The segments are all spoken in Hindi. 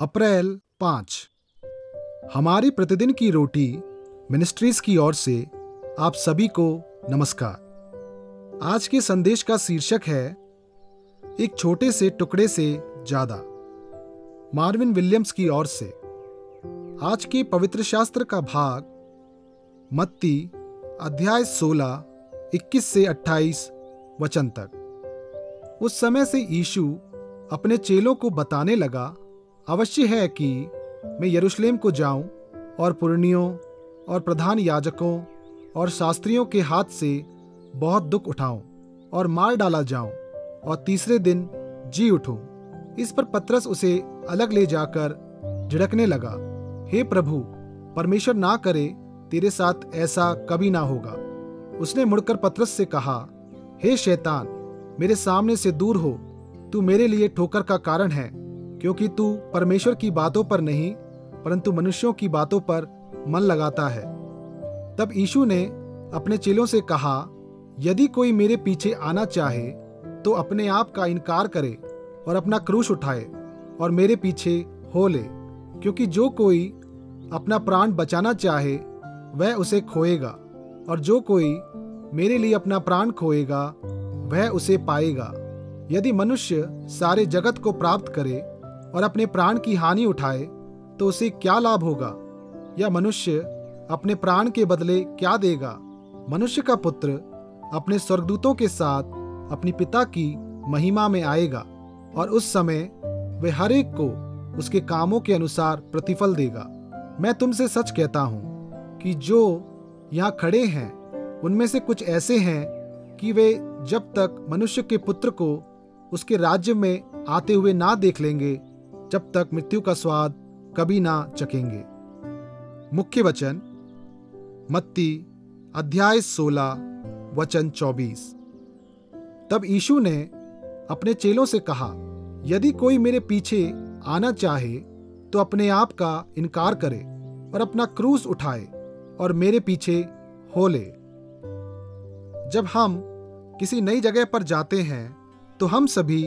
अप्रैल 5। हमारी प्रतिदिन की रोटी मिनिस्ट्रीज की ओर से आप सभी को नमस्कार। आज के संदेश का शीर्षक है एक छोटे से टुकड़े से ज्यादा। मार्विन विलियम्स की ओर से। आज के पवित्र शास्त्र का भाग मत्ती अध्याय 16 21 से 28 वचन तक। उस समय से यीशु अपने चेलों को बताने लगा, अवश्य है कि मैं यरूशलेम को जाऊं और पुरनियों और प्रधान याजकों और शास्त्रियों के हाथ से बहुत दुख उठाऊं और मार डाला जाऊं और तीसरे दिन जी उठूं। इस पर पतरस उसे अलग ले जाकर झिड़कने लगा, हे प्रभु, परमेश्वर ना करे तेरे साथ ऐसा कभी ना होगा। उसने मुड़कर पतरस से कहा, हे शैतान, मेरे सामने से दूर हो, तू मेरे लिए ठोकर का कारण है, क्योंकि तू परमेश्वर की बातों पर नहीं परंतु मनुष्यों की बातों पर मन लगाता है। तब यीशु ने अपने चेलों से कहा, यदि कोई मेरे पीछे आना चाहे तो अपने आप का इनकार करे और अपना क्रूस उठाए और मेरे पीछे हो ले। क्योंकि जो कोई अपना प्राण बचाना चाहे वह उसे खोएगा, और जो कोई मेरे लिए अपना प्राण खोएगा वह उसे पाएगा। यदि मनुष्य सारे जगत को प्राप्त करे और अपने प्राण की हानि उठाए तो उसे क्या लाभ होगा? या मनुष्य अपने प्राण के बदले क्या देगा? मनुष्य का पुत्र अपने स्वर्गदूतों के साथ अपनी पिता की महिमा में आएगा, और उस समय वह हर एक को उसके कामों के अनुसार प्रतिफल देगा। मैं तुमसे सच कहता हूँ कि जो यहाँ खड़े हैं उनमें से कुछ ऐसे हैं कि वे जब तक मनुष्य के पुत्र को उसके राज्य में आते हुए ना देख लेंगे, जब तक मृत्यु का स्वाद कभी ना चखेंगे। मुख्य वचन मत्ती अध्याय 16 वचन 24। तब यीशु ने अपने चेलों से कहा, यदि कोई मेरे पीछे आना चाहे तो अपने आप का इनकार करे और अपना क्रूस उठाए और मेरे पीछे हो ले। जब हम किसी नई जगह पर जाते हैं तो हम सभी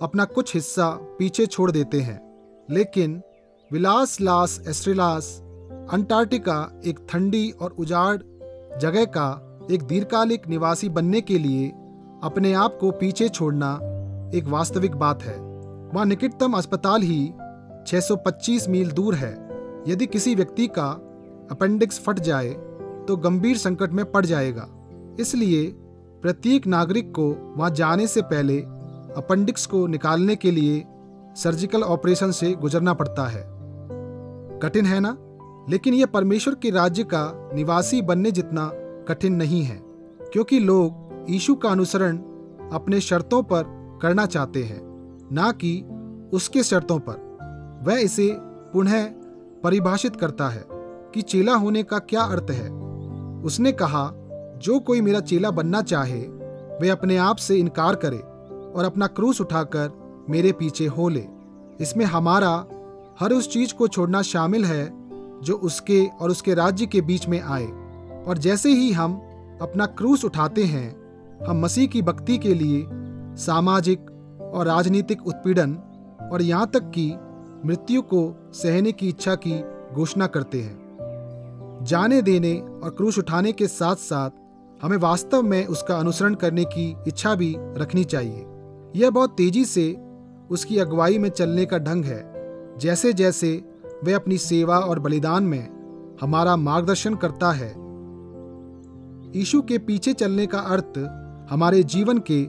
अपना कुछ हिस्सा पीछे छोड़ देते हैं, लेकिन विलास लास एस्ट्रेलास अंटार्कटिका एक ठंडी और उजाड़ जगह का एक दीर्घकालिक निवासी बनने के लिए अपने आप को पीछे छोड़ना एक वास्तविक बात है। वहाँ निकटतम अस्पताल ही 625 मील दूर है। यदि किसी व्यक्ति का अपेंडिक्स फट जाए तो गंभीर संकट में पड़ जाएगा। इसलिए प्रत्येक नागरिक को वहाँ जाने से पहले अपेंडिक्स को निकालने के लिए सर्जिकल ऑपरेशन से गुजरना पड़ता है। कठिन है ना? लेकिन यह परमेश्वर के राज्य का निवासी बनने जितना कठिन नहीं है, क्योंकि लोग यीशु का अनुसरण अपने शर्तों पर करना चाहते हैं, ना कि उसके शर्तों पर। वह इसे पुनः परिभाषित करता है कि चेला होने का क्या अर्थ है। उसने कहा, जो कोई मेरा चेला बनना चाहे वह अपने आप से इनकार करे और अपना क्रूस उठाकर मेरे पीछे हो ले। इसमें हमारा हर उस चीज को छोड़ना शामिल है जो उसके और उसके राज्य के बीच में आए। और जैसे ही हम अपना क्रूस उठाते हैं, हम मसीह की भक्ति के लिए सामाजिक और राजनीतिक उत्पीड़न और यहाँ तक कि मृत्यु को सहने की इच्छा की घोषणा करते हैं। जाने देने और क्रूस उठाने के साथ साथ हमें वास्तव में उसका अनुसरण करने की इच्छा भी रखनी चाहिए। यह बहुत तेजी से उसकी अगुवाई में चलने का ढंग है। जैसे जैसे वह अपनी सेवा और बलिदान में हमारा मार्गदर्शन करता है। यीशु के पीछे चलने का अर्थ हमारे जीवन के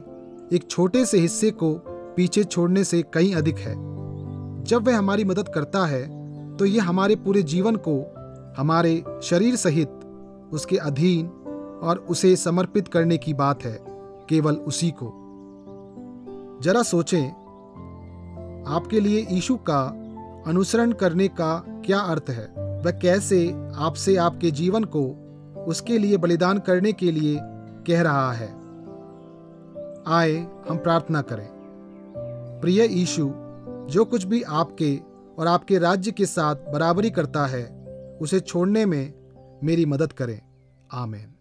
एक छोटे से हिस्से को पीछे छोड़ने से कहीं अधिक है। जब वह हमारी मदद करता है तो यह हमारे पूरे जीवन को हमारे शरीर सहित उसके अधीन और उसे समर्पित करने की बात है, केवल उसी को। जरा सोचें, आपके लिए यीशु का अनुसरण करने का क्या अर्थ है? वह कैसे आपसे आपके जीवन को उसके लिए बलिदान करने के लिए कह रहा है। आए हम प्रार्थना करें। प्रिय यीशु, जो कुछ भी आपके और आपके राज्य के साथ बराबरी करता है उसे छोड़ने में मेरी मदद करें। आमीन।